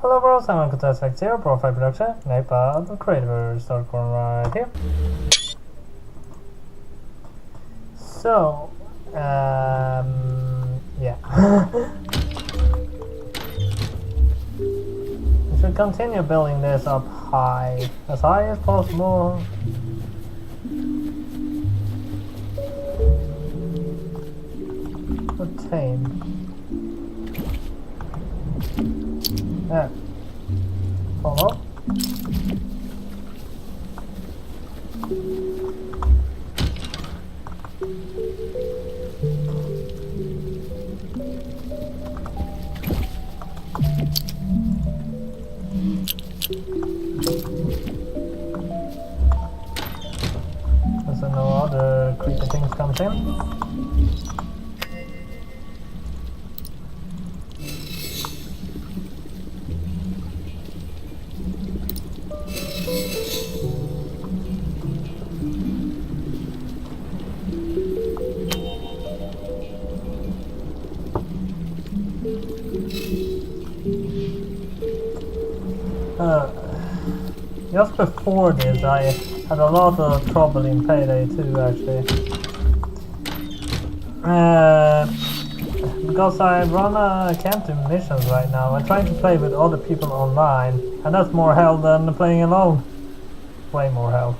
Hello bros, I'm Contest 0, BroFive production, Napad, Creativerse, start going right here. So, yeah. We should continue building this up high as possible. Obtain. There. Follow. So no other creepy things comes in. Just before this, I had a lot of trouble in Payday 2 actually. Because I run a camping missions right now. I'm trying to play with other people online, and that's more hell than playing alone. Way more hell.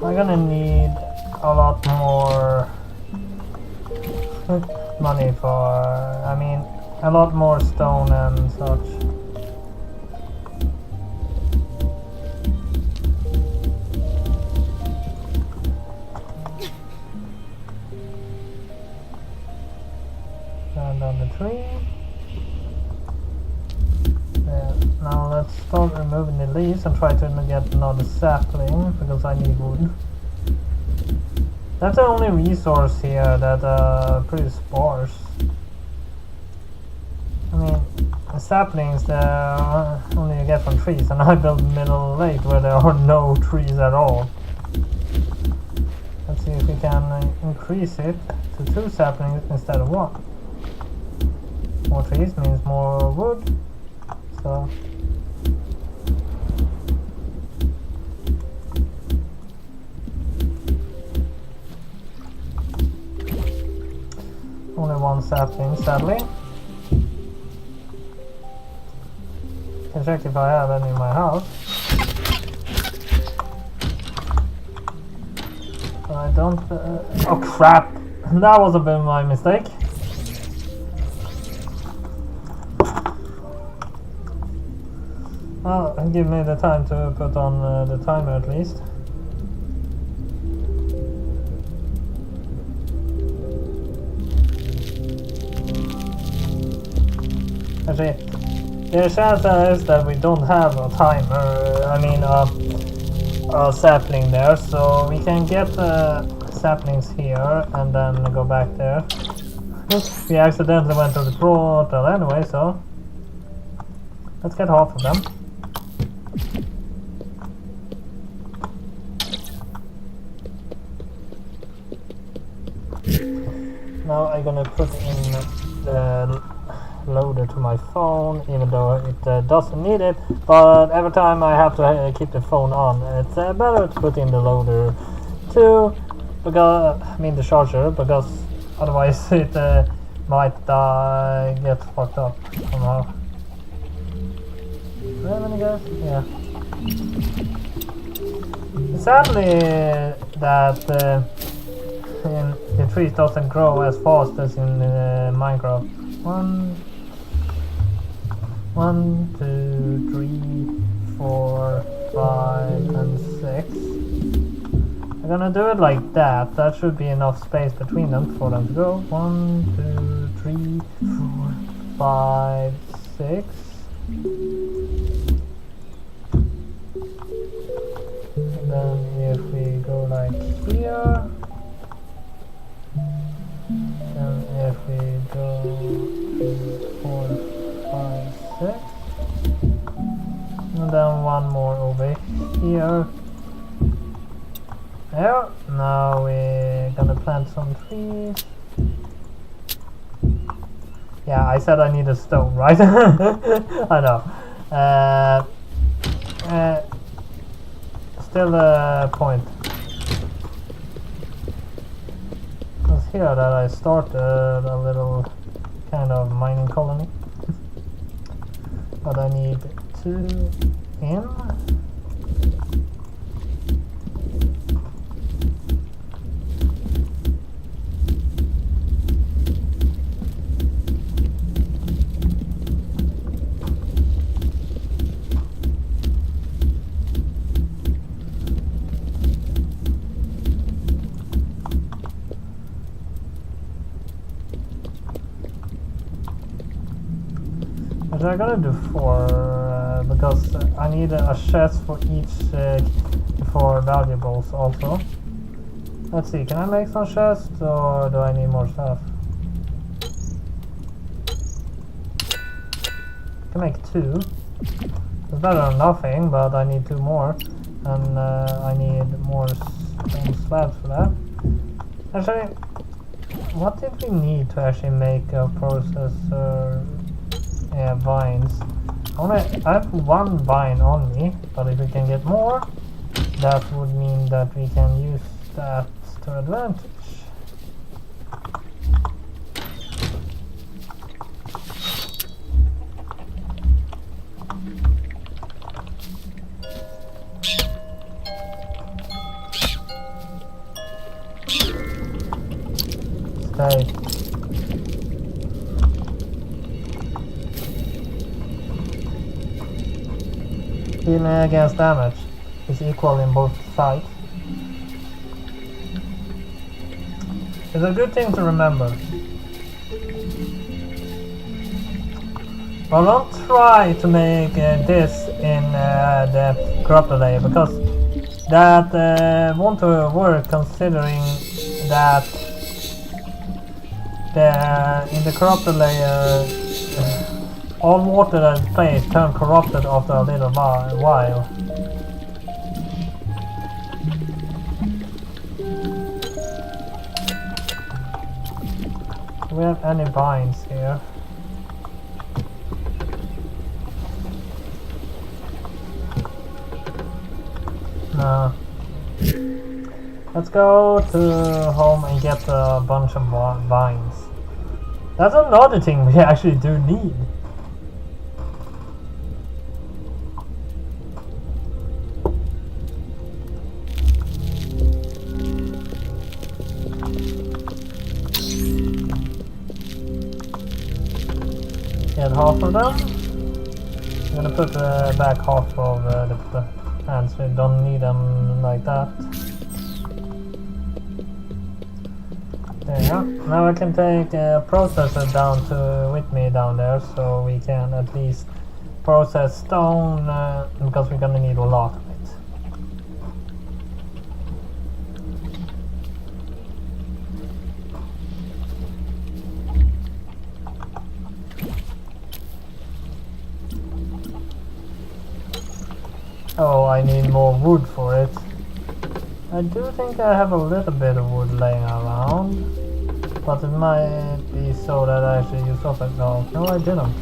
I'm gonna need a lot more money a lot more stone and such. And on the tree. Now let's start removing the leaves and try to get another sapling because I need wood. That's the only resource here that pretty sparse. I mean, the saplings only you get from trees, and I built middle lake where there are no trees at all. Let's see if we can increase it to 2 saplings instead of 1. More trees means more wood. So only 1 sapling, sadly. Can check if I have any in my house. I don't. Oh crap! That was a bit of my mistake. Well, give me the time to put on the timer at least. Actually, the chance is that we don't have a timer, a sapling there, so we can get saplings here and then go back there. We accidentally went to the portal anyway, so let's get half of them. Now I'm gonna put in the loader to my phone, even though it doesn't need it, but every time I have to keep the phone on, it's better to put in the loader too, because I mean the charger, because otherwise it might get fucked up somehow. Do I have any guys? Yeah. Sadly that the trees doesn't grow as fast as in Minecraft. 1, 2, 3, 4, 5, and 6. I'm gonna do it like that. That should be enough space between them for them to go. 1, 2, 3, 4, 5, 6. And then if we go like here. And if we go 4, 5, 6, and then one more over here. There. Now we're gonna plant some trees. Yeah, I said I need a stone, right? I know. Still a point. Here that I started a little kind of mining colony, but I need 2 in. What I'm gonna do because I need a chest for each for valuables also. Let's see, can I make some chests or do I need more stuff? I can make 2. It's better than nothing, but I need 2 more, and I need more stone slabs for that. Actually, what did we need to actually make a processor? Yeah, vines. I have 1 vine on me, but if we can get more, that would mean that we can use that to advantage. Stay. Healing against damage is equal in both sides. It's a good thing to remember. Well, don't try to make this in the corrupted layer, because that won't work, considering that in the corrupted layer all water that is placed turn corrupted after a little while. Do we have any vines here? No. Let's go to home and get a bunch of vines. That's another thing we actually do need. Get half of them. I'm gonna put back half of the plants. We don't need them like that. There you go. Now I can take a processor down with me down there, so we can at least process stone, because we're gonna need a lot of it. Oh, I need more wood for it. I do think I have a little bit of wood laying around, but it might be so that I actually use up it. No, I didn't.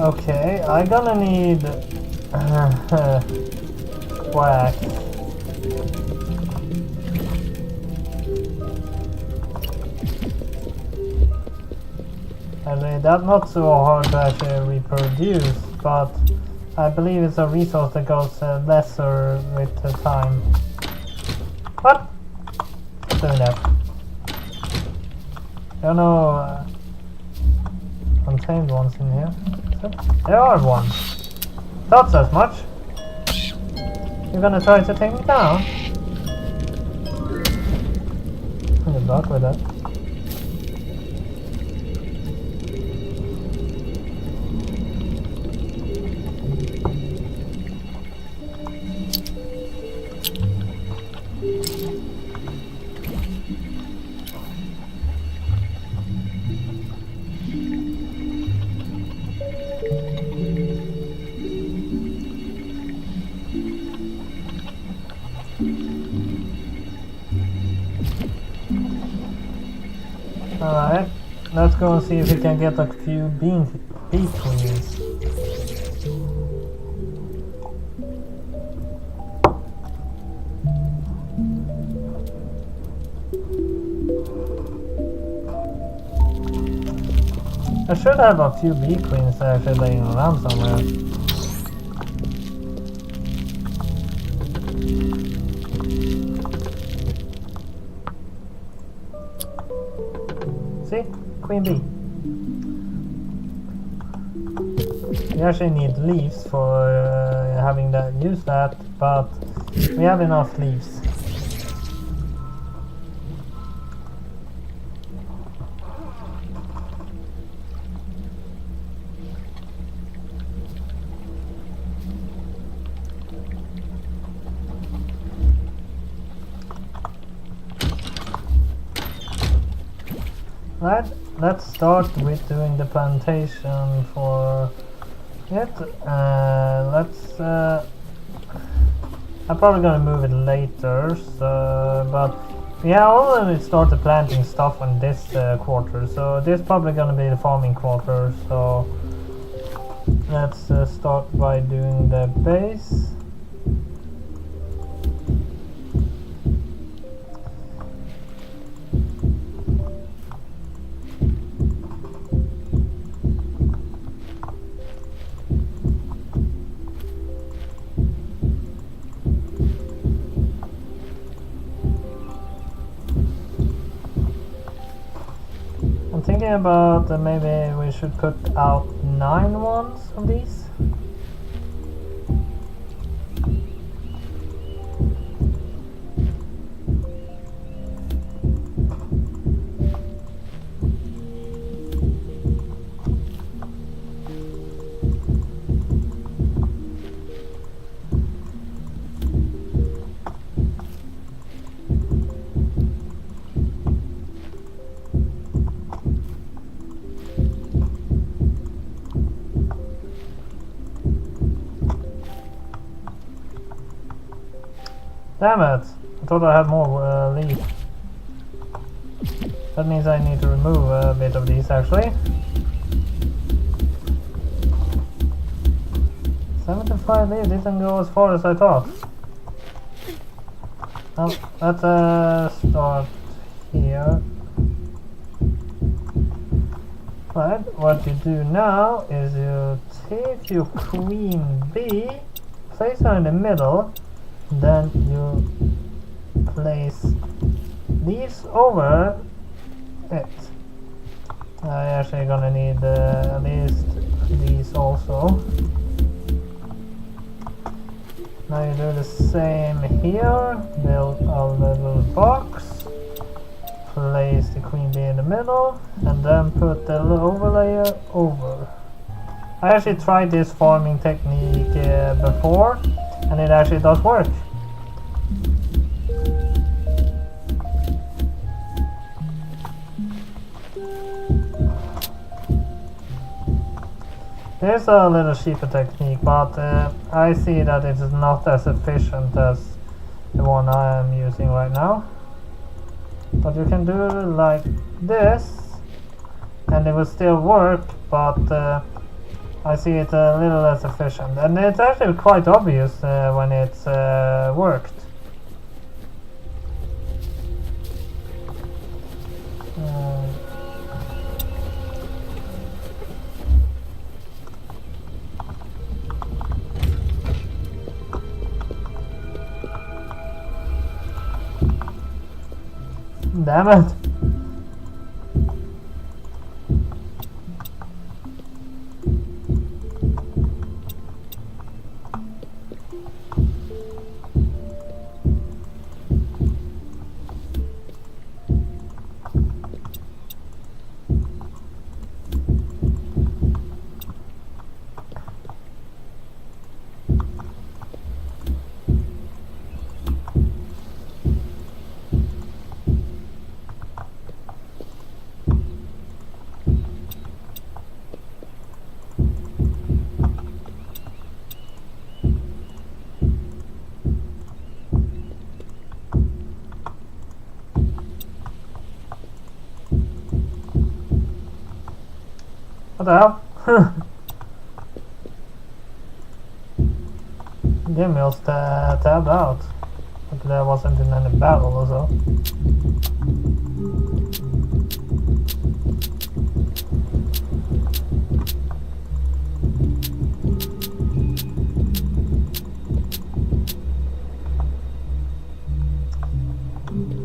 Okay, I'm gonna need wax. Actually, that's not so hard to actually reproduce, but I believe it's a resource that goes lesser with the time. What? What's doing that? There are no untamed ones in here. There are one. Thought as much. You're gonna try to take me down? Good luck with that. Alright, let's go and see if we can get a few bee queens. I should have a few bee queens actually laying around somewhere. See? Queen bee. We actually need leaves for having that use that, but we have enough leaves. Right, let's start with doing the plantation for it. I'm probably gonna move it later, so, but we have already started planting stuff on this quarter, so this is probably gonna be the farming quarter. So let's start by doing the base. thinking about maybe we should put out 9 ones of these. Damn it! I thought I had more leaf. That means I need to remove a bit of these actually. 75 leaf didn't go as far as I thought. Well, let's start here. Right, what you do now is you take your queen bee, place her in the middle, then you place these over it. I'm actually gonna need at least these also. Now you do the same here, build a little box, place the queen bee in the middle, and then put the overlayer over. I actually tried this farming technique before, and it actually does work. There's a little cheaper technique, but I see that it is not as efficient as the one I am using right now. But you can do it like this, and it will still work, but I see it a little less efficient. And it's actually quite obvious when it's worked. Damn it! What the hell? Game was tabbed out. Like there wasn't in any battle or so.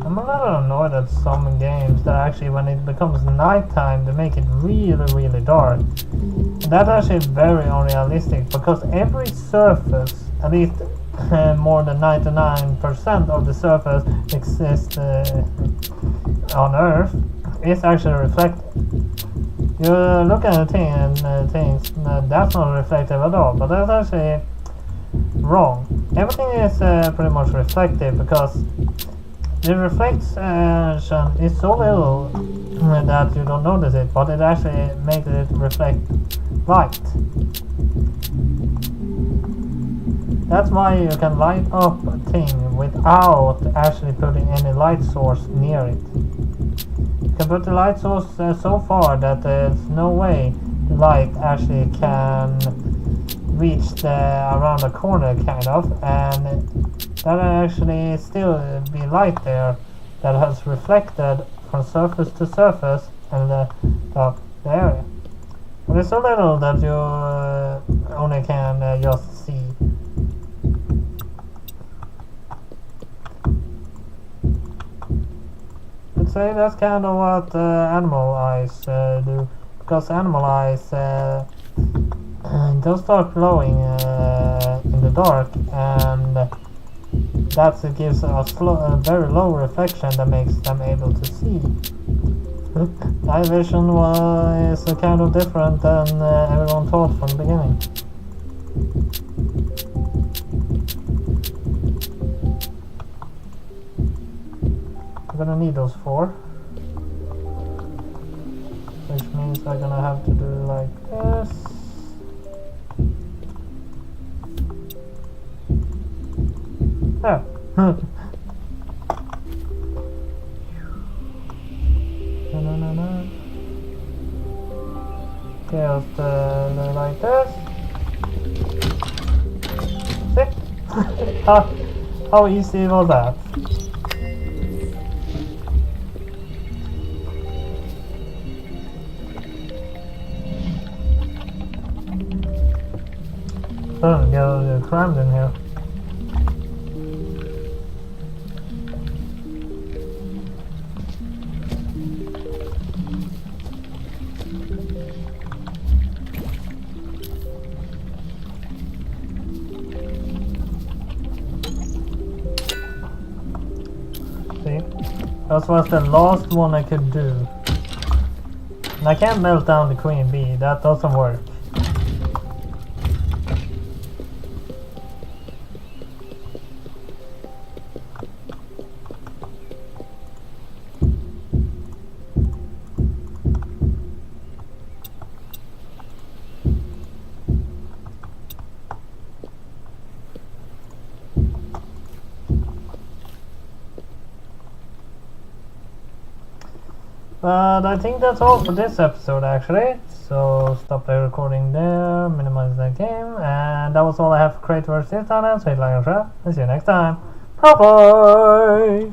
I'm a little annoyed at some games that actually when it becomes nighttime they make it really dark. And that's actually very unrealistic because every surface, at least more than 99% of the surface exists on Earth is actually reflected. You look at the thing and things that's not reflective at all, but that's actually wrong. Everything is pretty much reflective because the reflection is so little that you don't notice it, but it actually makes it reflect light. That's why you can light up a thing without actually putting any light source near it. You can put the light source so far that there's no way the light actually can reach around the corner kind of, and that actually still be light there that has reflected from surface to surface and the area. But it's so little that you only can just see. It's say that's kind of what animal eyes do, because animal eyes they'll start glowing in the dark, and that gives a very low reflection that makes them able to see. Night vision is kind of different than everyone thought from the beginning. I'm gonna need those 4, which means I'm gonna have to do like this. There. No. Just like this. See? How easy was that? Oh, get crammed in here. See? That was the last one I could do. And I can't melt down the queen bee, that doesn't work. But I think that's all for this episode actually. So stop the recording there, minimize that game, and that was all I have for Creativerse this time. So hit like and subscribe, and see you next time. Bye bye!